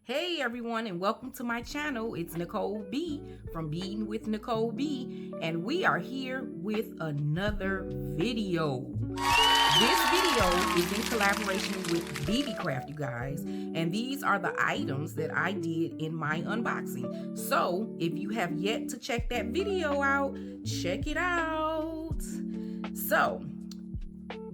Hey everyone, and welcome to my channel. It's Nicole B from Bead'n with Nicole B, and we are here with another video. This video is in collaboration with Beebeecraft, you guys, and these are the items that I did in my unboxing. So if you have yet to check that video out, check it out. So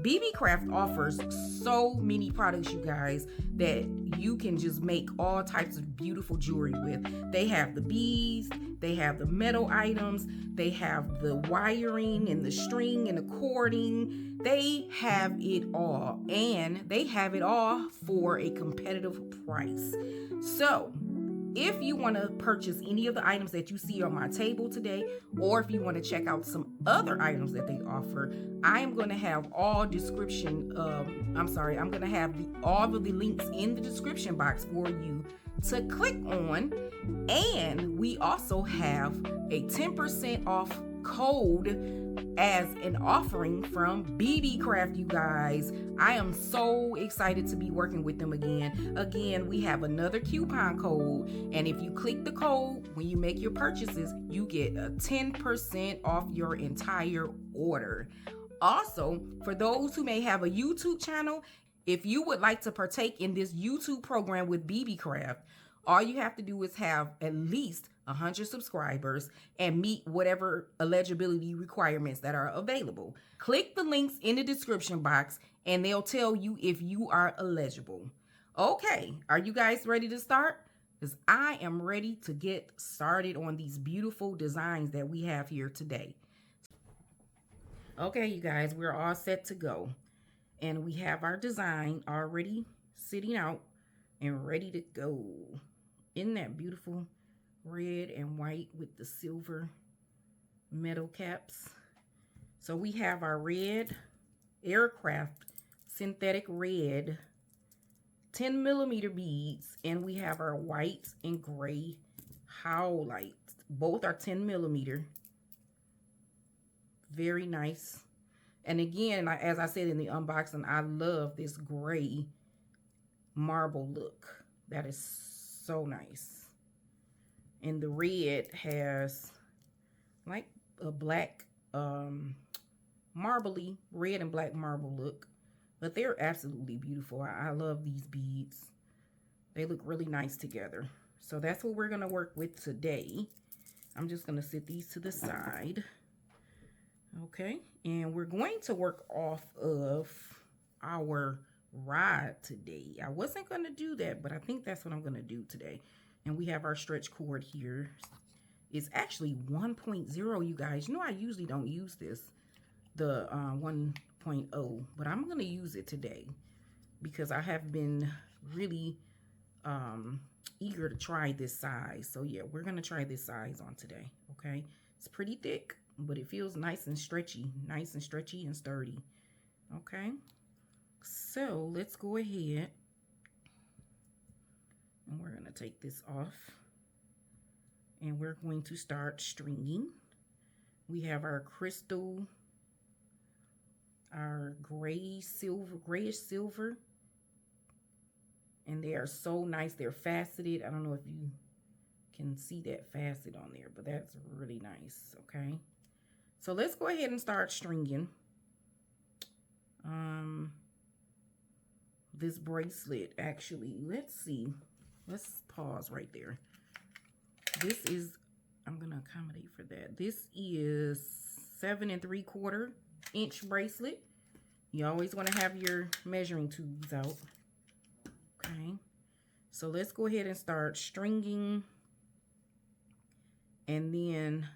Beebeecraft offers so many products, you guys, that you can just make all types of beautiful jewelry with. They have the beads, they have the metal items, they have the wiring and the string and the cording. They have it all, and they have it all for a competitive price. So if you want to purchase any of the items that you see on my table today, or if you want to check out some other items that they offer, I am going to have all I'm going to have all of the links in the description box for you to click on. And we also have a 10% off code as an offering from Beebeecraft, you guys. I am so excited to be working with them again. Again, we have another coupon code, and if you click the code when you make your purchases, you get a 10% off your entire order. Also, for those who may have a YouTube channel, if you would like to partake in this YouTube program with Beebeecraft, all you have to do is have at least 100 subscribers and meet whatever eligibility requirements that are available. Click the links in the description box and they'll tell you if you are eligible. Okay, are you guys ready to start? Because I am ready to get started on these beautiful designs that we have here today. Okay, you guys, we're all set to go. And we have our design already sitting out and ready to go. Isn't that beautiful? Red and white with the silver metal caps. So we have our red Arrricraft synthetic red 10mm beads, and we have our white and gray Howlite. Both are 10mm. Very nice. And again, as I said in the unboxing, I love this gray marble look. That is so nice. And the red has like a black marbly, red and black marble look. But they're absolutely beautiful. I love these beads. They look really nice together. So that's what we're going to work with today. I'm just going to set these to the side. Okay. And we're going to work off of our rod today. I wasn't going to do that, but I think that's what I'm going to do today. And we have our stretch cord here. It's actually 1.0, you guys. You know, I usually don't use this, the 1.0, but I'm going to use it today because I have been really eager to try this size. So yeah, we're going to try this size on today. Okay. It's pretty thick, but it feels nice and stretchy and sturdy. Okay. So let's go ahead. And we're going to take this off. And we're going to start stringing. We have our crystal, our grayish silver. And they are so nice. They're faceted. I don't know if you can see that facet on there, but that's really nice. Okay. So let's go ahead and start stringing. This bracelet, actually, let's see. Let's pause right there. This is, I'm going to accommodate for that. This is 7 3/4 inch bracelet. You always want to have your measuring tubes out. Okay. So let's go ahead and start stringing. And then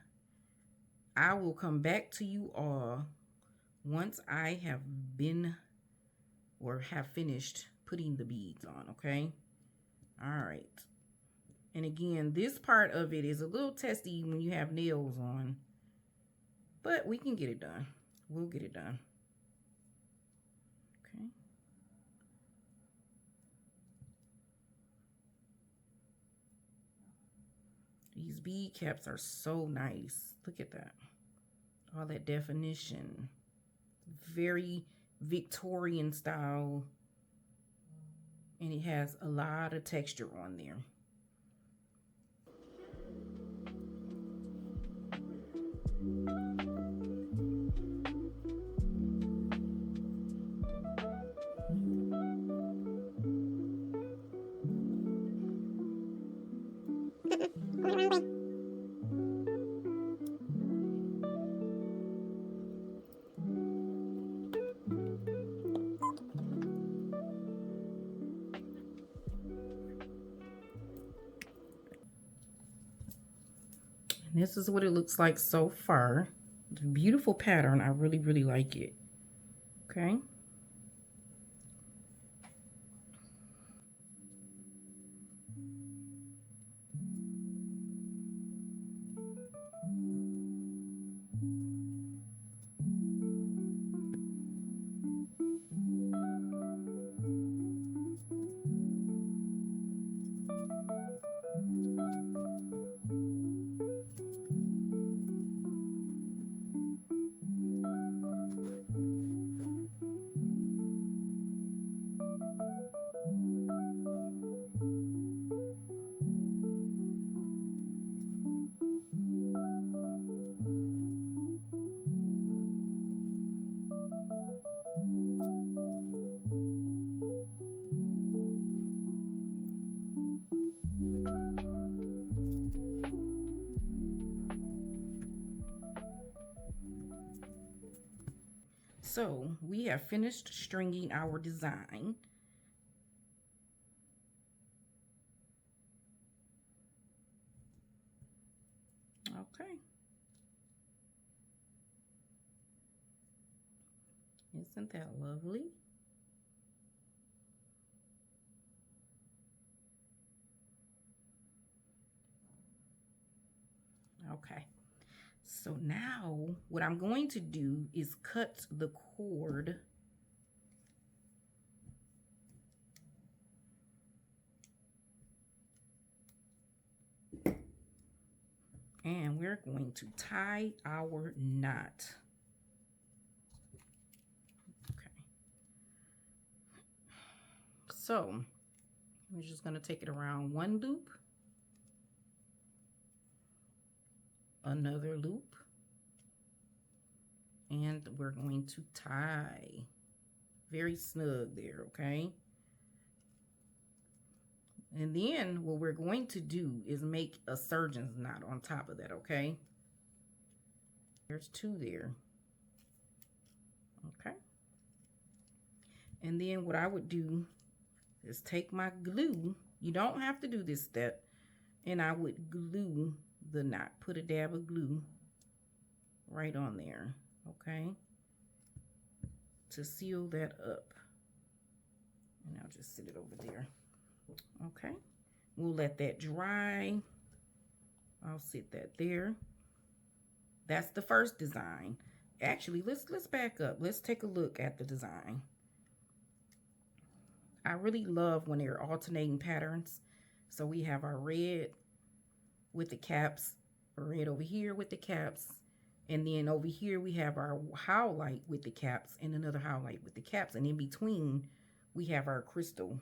I will come back to you all once I have been or have finished putting the beads on. Okay. All right. And again, this part of it is a little testy when you have nails on, but we can get it done. We'll get it done. Okay. These bead caps are so nice. Look at that. All that definition. Very Victorian style and it has a lot of texture on there. And this is what it looks like so far. It's a beautiful pattern. I really, really like it. Okay. So we have finished stringing our design. Okay. Isn't that lovely? Okay. So now what I'm going to do is cut the cord and we're going to tie our knot. Okay. So we're just going to take it around one loop, another loop, and we're going to tie very snug there, okay? And then what we're going to do is make a surgeon's knot on top of that, okay? There's two there. Okay. And then what I would do is take my glue. You don't have to do this step. And I would glue the knot. Put a dab of glue right on there, okay? To seal that up. And I'll just sit it over there. Okay, we'll let that dry. I'll sit that there. That's the first design. Actually, let's back up. Let's take a look at the design. I really love when they're alternating patterns. So we have our red with the caps, red over here with the caps, and then over here we have our Howlite with the caps and another Howlite with the caps, and in between we have our crystal,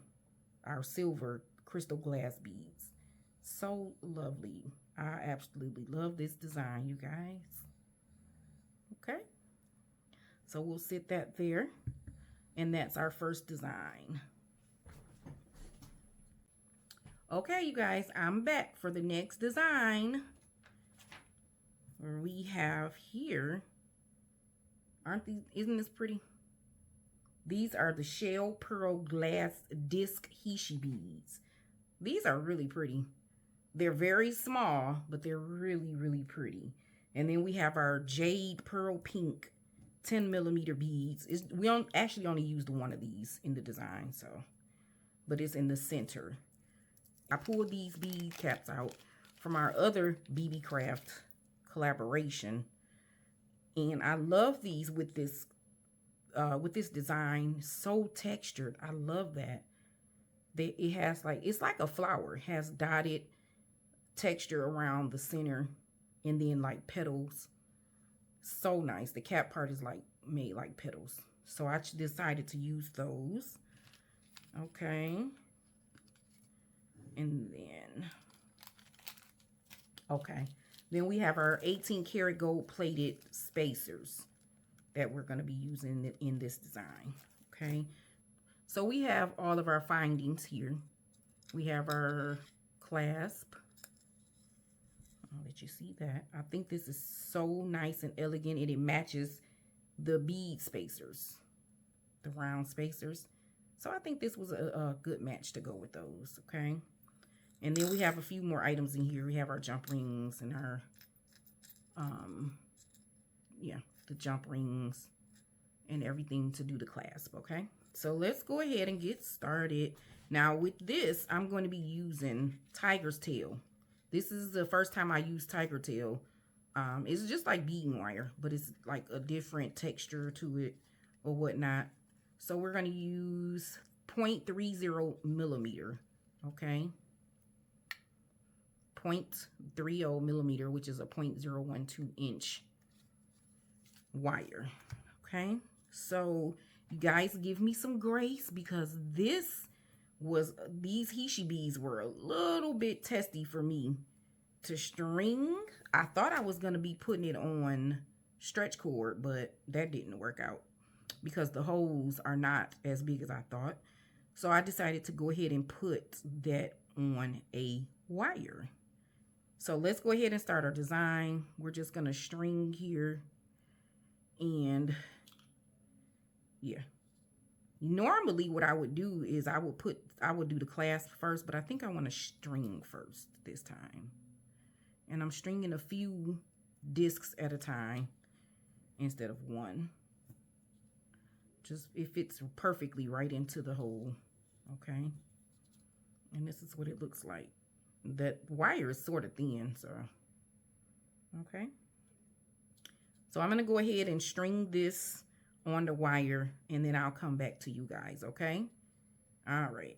our silver crystal glass beads. So lovely. I absolutely love this design, you guys. Okay, so we'll sit that there, and that's our first design. Okay, you guys, I'm back for the next design. Where we have here, isn't this pretty? These are the shell pearl glass disc Hishi beads. These are really pretty. They're very small, but they're really, really pretty. And then we have our jade pearl pink 10mm beads. We actually only used one of these in the design, so, but it's in the center. I pulled these bead caps out from our other Beebeecraft collaboration, and I love these with this design. So textured. I love that. It has like, it's like a flower. It has dotted texture around the center and then like petals. So nice. The cap part is like made like petals. So I decided to use those. Okay. And then, okay. Then we have our 18 karat gold plated spacers that we're going to be using in this design. Okay. So we have all of our findings here. We have our clasp. I'll let you see that. I think this is so nice and elegant, and it matches the bead spacers, the round spacers. So I think this was a good match to go with those, okay? And then we have a few more items in here. We have our jump rings and our, the jump rings and everything to do the clasp, okay? So let's go ahead and get started. Now with this, I'm going to be using tiger's tail. This is the first time I use tiger tail. It's just like beading wire, but it's like a different texture to it or whatnot. So we're going to use 0.30 millimeter, okay? 0.30 millimeter, which is a 0.012 inch wire, okay? So you guys give me some grace because these Hishi beads were a little bit testy for me to string. I thought I was going to be putting it on stretch cord, but that didn't work out because the holes are not as big as I thought. So I decided to go ahead and put that on a wire. So let's go ahead and start our design. We're just going to string here. And yeah, normally what I would do is I would do the clasp first, but I think I want to string first this time. And I'm stringing a few discs at a time instead of one. Just it fits perfectly right into the hole, okay? And this is what it looks like. That wire is sort of thin, so okay. So I'm going to go ahead and string this on the wire, and then I'll come back to you guys, okay? All right.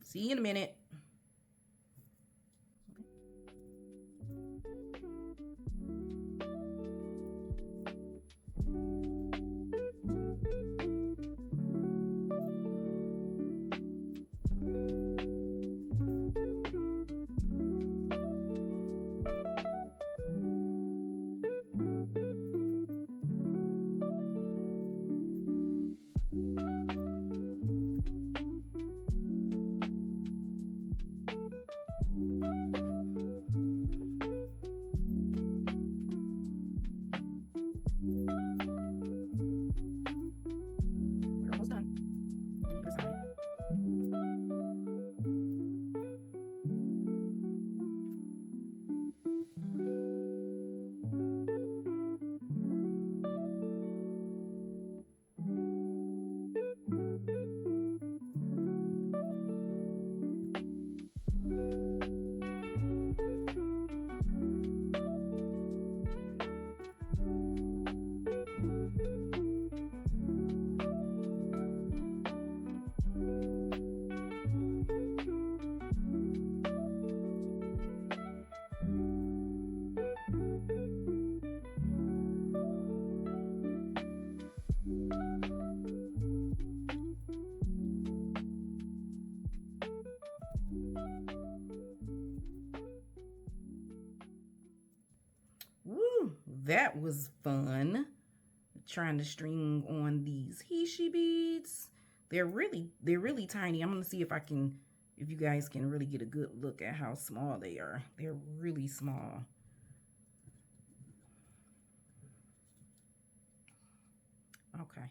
See you in a minute. Woo, that was fun. Trying to string on these Hishi beads. They're really tiny. I'm gonna see if you guys can really get a good look at how small they are. They're really small. Okay,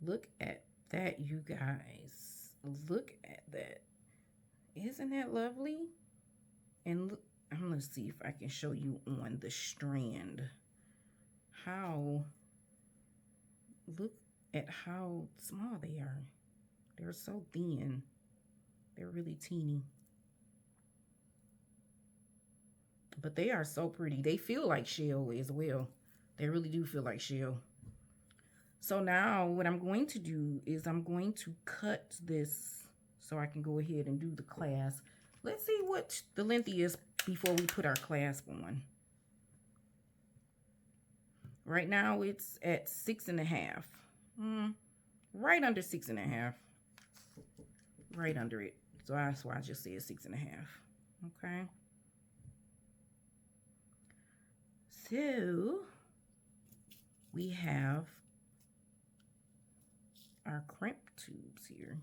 look at that, you guys. Look at that. Isn't that lovely? And look, I'm gonna see if I can show you on the strand look at how small they are. They're so thin. They're really teeny. But they are so pretty. They feel like shell as well. They really do feel like shell. So now what I'm going to do is I'm going to cut this so I can go ahead and do the clasp. Let's see what the length is before we put our clasp on. Right now it's at 6.5. Right under 6.5. Right under it. So that's why I just said 6.5. Okay. So we have our crimp tubes here.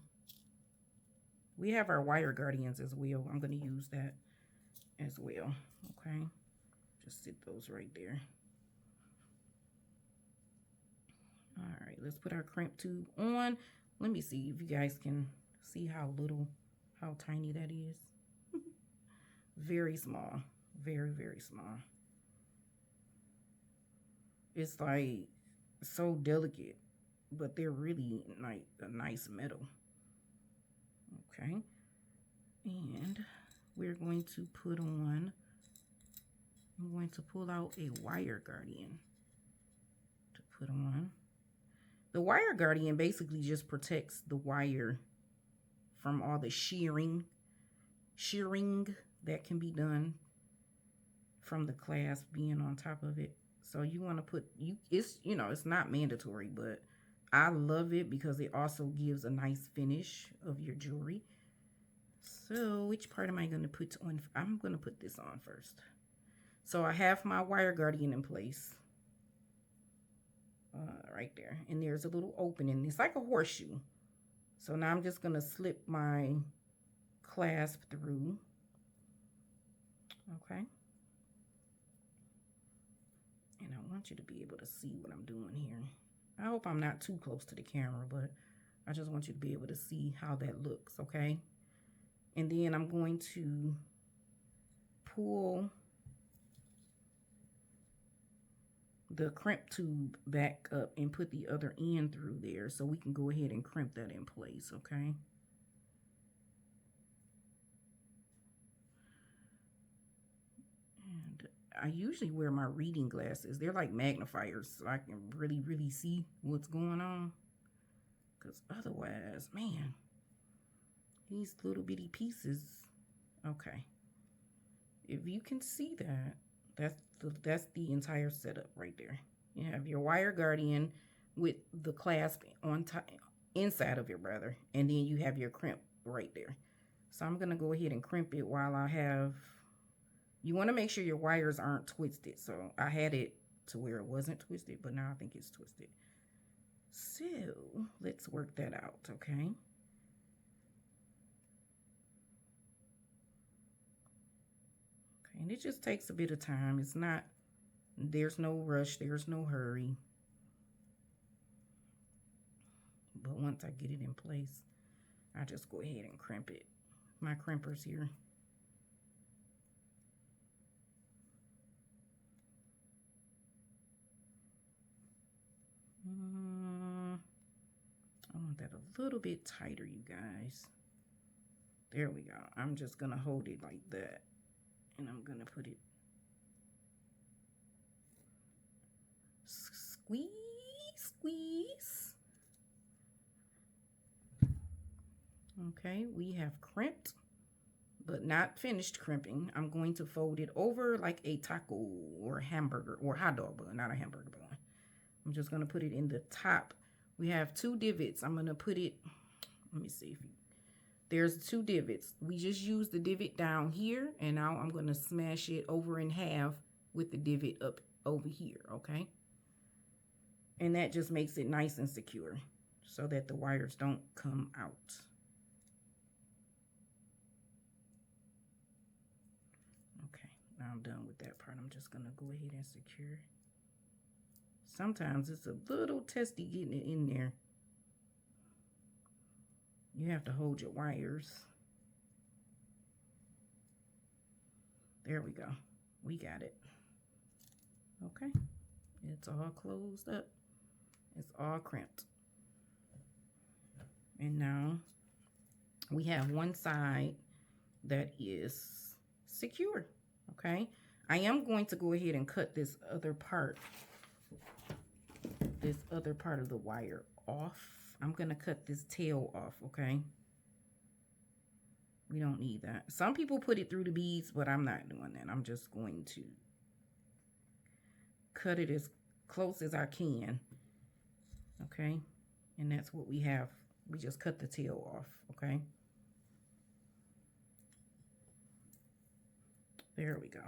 We have our wire guardians as well. I'm going to use that as well. Okay. Just sit those right there. All right, let's put our crimp tube on. Let me see if you guys can see how tiny that is. Very small, very, very small. It's like so delicate, but they're really like a nice metal. Okay, and we're going to put on, I'm going to pull out a wire guardian to put on. The wire guardian basically just protects the wire from all the shearing that can be done from the clasp being on top of it. So you want to put, it's not mandatory, but I love it because it also gives a nice finish of your jewelry. So which part am I going to put on? I'm going to put this on first. So I have my wire guardian in place. Right there, and there's a little opening. It's like a horseshoe. So now I'm just gonna slip my clasp through. Okay, and I want you to be able to see what I'm doing here. I hope I'm not too close to the camera, but I just want you to be able to see how that looks. Okay, and then I'm going to pull the crimp tube back up and put the other end through there so we can go ahead and crimp that in place. Okay, and I usually wear my reading glasses. They're like magnifiers so I can really see what's going on, because otherwise, man, these little bitty pieces. Okay, if you can see that, that's the entire setup right there. You have your wire guardian with the clasp on top, inside of it rather, and then you have your crimp right there. So I'm gonna go ahead and crimp it while I have, you want to make sure your wires aren't twisted. So I had it to where it wasn't twisted, but now I think it's twisted. So let's work that out. Okay, and it just takes a bit of time. It's not, there's no rush, there's no hurry. But once I get it in place, I just go ahead and crimp it. My crimpers here. I want that a little bit tighter, you guys. There we go. I'm just gonna hold it like that, and I'm gonna put it, squeeze, squeeze. Okay, we have crimped, but not finished crimping. I'm going to fold it over like a taco or hamburger or hot dog bun, not a hamburger bun. I'm just gonna put it in the top. We have 2 divots. I'm gonna put it, let me see if you, there's 2 divots. We just used the divot down here, and now I'm gonna smash it over in half with the divot up over here, okay? And that just makes it nice and secure so that the wires don't come out. Okay, now I'm done with that part. I'm just gonna go ahead and secure it. Sometimes it's a little testy getting it in there. You have to hold your wires. There we go. We got it. Okay. It's all closed up. It's all crimped. And now we have one side that is secure. Okay. I am going to go ahead and cut this other part of the wire off. I'm going to cut this tail off, okay? We don't need that. Some people put it through the beads, but I'm not doing that. I'm just going to cut it as close as I can, okay? And that's what we have. We just cut the tail off, okay? There we go.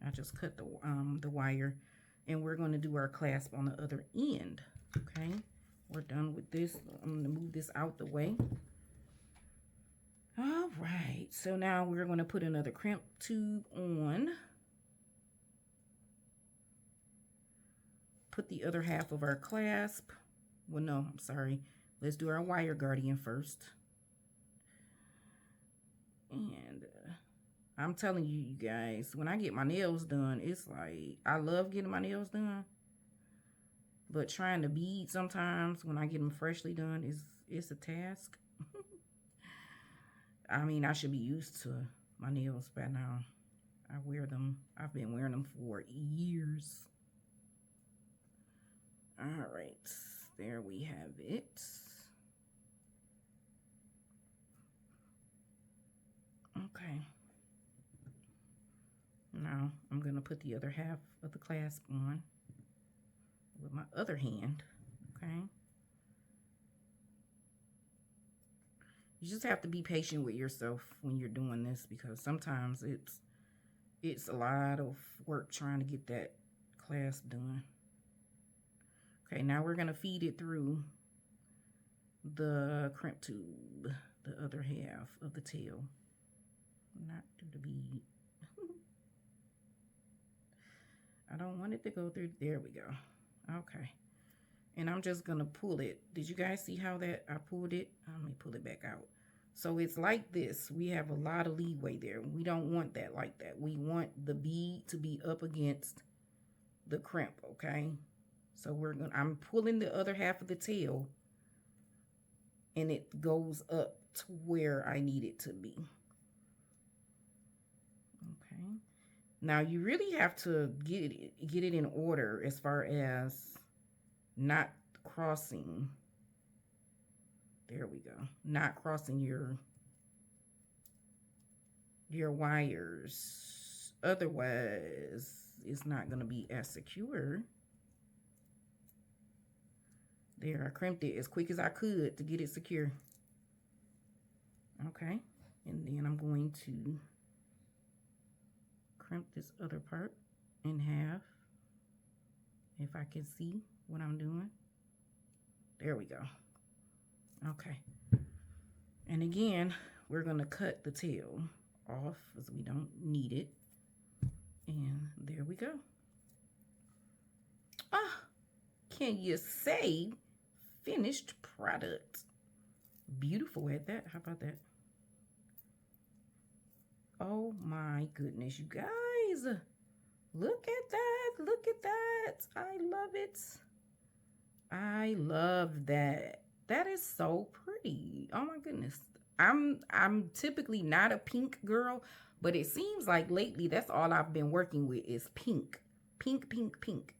I just cut the wire, and we're going to do our clasp on the other end. Okay, we're done with this. I'm going to move this out the way. All right, so now we're going to put another crimp tube on. Put the other half of our clasp. Well, no, I'm sorry. Let's do our wire guardian first. And I'm telling you, you guys, when I get my nails done, it's like, I love getting my nails done. But trying to bead sometimes when I get them freshly done it's a task. I mean, I should be used to my nails by now. I wear them. I've been wearing them for years. All right, there we have it. Okay. Now I'm going to put the other half of the clasp on with my other hand. Okay. You just have to be patient with yourself when you're doing this, because sometimes it's a lot of work trying to get that clasp done. Okay, now we're going to feed it through the crimp tube, the other half of the tail. Not through the bead. I don't want it to go through. There we go. Okay. And I'm just going to pull it. Did you guys see how that I pulled it? Let me pull it back out. So it's like this. We have a lot of leeway there. We don't want that like that. We want the bead to be up against the crimp, okay? So I'm pulling the other half of the tail, and it goes up to where I need it to be. Okay. Now you really have to get it in order as far as not crossing. There we go. Not crossing your wires. Otherwise, it's not going to be as secure. There, I crimped it as quick as I could to get it secure. Okay, and then I'm going to crimp this other part in half, if I can see what I'm doing. There we go. Okay, and again, we're going to cut the tail off because we don't need it. And there we go. Ah, can you say finished product? Beautiful at that. How about that? Oh my goodness, you guys. Look at that. Look at that. I love it. I love that. That is so pretty. Oh my goodness. I'm typically not a pink girl, but it seems like lately that's all I've been working with is pink. Pink, pink, pink.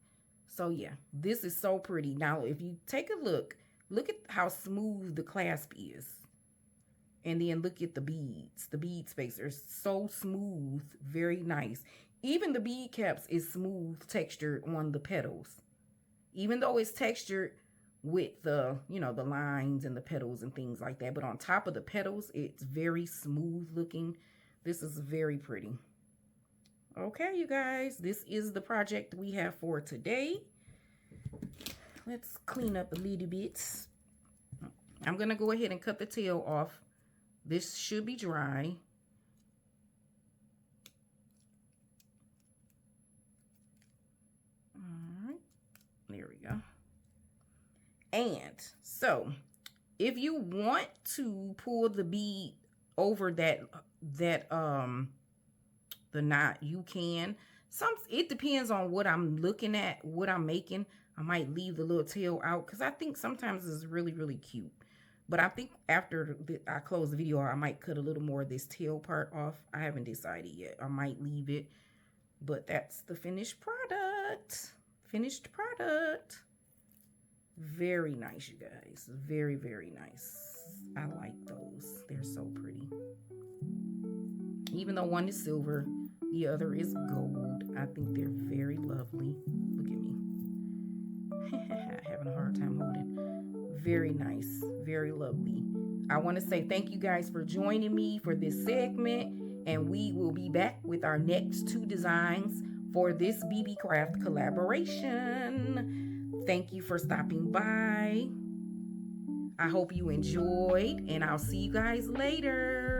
So yeah, this is so pretty. Now, if you take a look at how smooth the clasp is. And then look at the beads. The bead space are so smooth, very nice. Even the bead caps is smooth textured on the petals. Even though it's textured with the, you know, the lines and the petals and things like that. But on top of the petals, it's very smooth looking. This is very pretty. Okay, you guys, this is the project we have for today. Let's clean up a little bit. I'm going to go ahead and cut the tail off. This should be dry. All right, there we go. And so, if you want to pull the bead over the knot, you can. It depends on what I'm looking at, what I'm making. I might leave the little tail out because I think sometimes it's really, really cute. But I think after I close the video, I might cut a little more of this tail part off. I haven't decided yet. I might leave it. But that's the finished product. Finished product. Very nice, you guys. Very, very nice. I like those. They're so pretty. Even though one is silver, the other is gold. I think they're very lovely. Look at me. Having a hard time holding. Very nice, very lovely. I want to say thank you guys for joining me for this segment, and we will be back with our next 2 designs for this Beebeecraft collaboration. Thank you for stopping by. I hope you enjoyed, and I'll see you guys later.